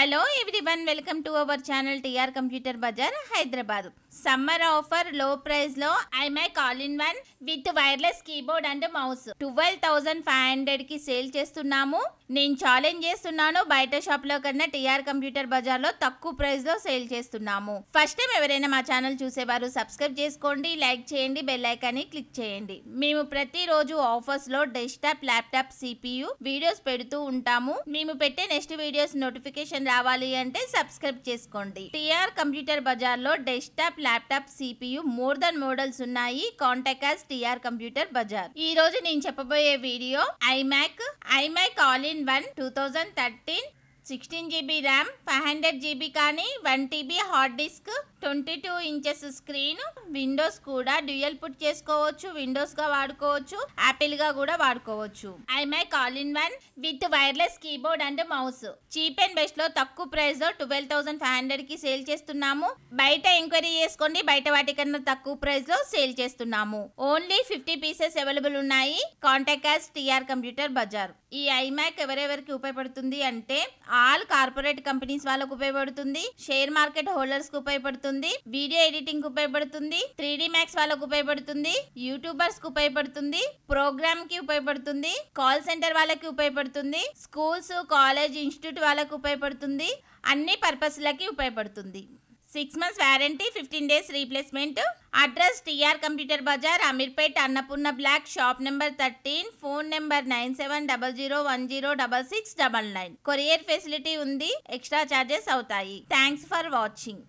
Hello everyone, welcome to our channel TR computer bazaar Hyderabad. Summer offer లో price లో iMac all in one with wireless keyboard and mouse 12,500 కి sale చేస్తున్నాము. నేను challenge చేస్తున్నాను, బయట shop లో కన్నా టీఆర్ కంప్యూటర్ బజార్ లో తక్కువ ప్రైస్ లో సేల్ చేస్తున్నాము. ఫస్ట్ టైం ఎవరైనా మా ఛానల్ చూసేవారు సబ్స్క్రైబ్ చేసుకోండి, లైక్ చేయండి, బెల్ ఐకాన్ ని క్లిక్ చేయండి. మేము ప్రతిరోజు ఆఫర్స్ లో డెస్క్టాప్, ల్యాప్టాప్, CPU వీడియోస్ పెడుతూ ఉంటాము. మేము పెట్టే నెక్స్ట్ వీడియోస్ నోటిఫికేషన్ రావాలి అంటే సబ్స్క్రైబ్ చేసుకోండి. టీఆర్ కంప్యూటర్ బజార్ లో desktop, laptop, CPU more than models ఉన్నాయి. Contact us TR computer bazaar. ఈ రోజు నేను చెప్పబోయే video iMac all in one 2013 16GB RAM, 500GB కానీ 1TB hard disk, 22 inches screen, Windows కూడా డ్యూయల్ పుట్ చేసుకోవచ్చు, విండోస్ గా వాడుకోవచ్చు, యాపిల్ గా కూడా వాడుకోవచ్చు. IMac all in one with wireless keyboard and mouse cheap and best లో తక్కువ ప్రైస్ లో 12,500 కి సేల్ చేస్తున్నాము. బయట ఎంక్వైరీ చేసుకోండి, బయట వాటికన్నా తక్కువ ప్రైస్ లో సేల్ చేస్తున్నాము. ఓన్లీ 50 పీసెస్ అవైలబుల్ ఉన్నాయి. Contact us TR computer bazaar. ఈ ఐమాక్ ఎవరెవరికి ఉపయోగపడుతుంది అంటే ఆల్ కార్పొరేట్ కంపెనీస్ వాళ్ళకు ఉపయోగపడుతుంది, షేర్ మార్కెట్ హోల్డర్స్ కు ఉపయోగపడుతుంది, వీడియో ఎడిటింగ్ కు ఉపయోగపడుతుంది, 3D మ్యాక్స్ వాళ్ళకు ఉపయోగపడుతుంది, యూట్యూబర్స్ కు ఉపయోగపడుతుంది, ప్రోగ్రామ్ కి ఉపయోగపడుతుంది, కాల్ సెంటర్ వాళ్ళకి ఉపయోగపడుతుంది, స్కూల్స్, కాలేజ్, ఇన్స్టిట్యూట్ వాళ్ళకు ఉపయోగపడుతుంది, అన్ని పర్పస్ లకి ఉపయోగపడుతుంది. 6 months warranty, 15 days replacement. Address TR computer bazaar, Ameerpet, Annapurna block, shop number 13, phone number 9700106699. Courier facility ఉంది, ఎక్స్ట్రా చార్జెస్ అవుతాయి. Thanks for watching.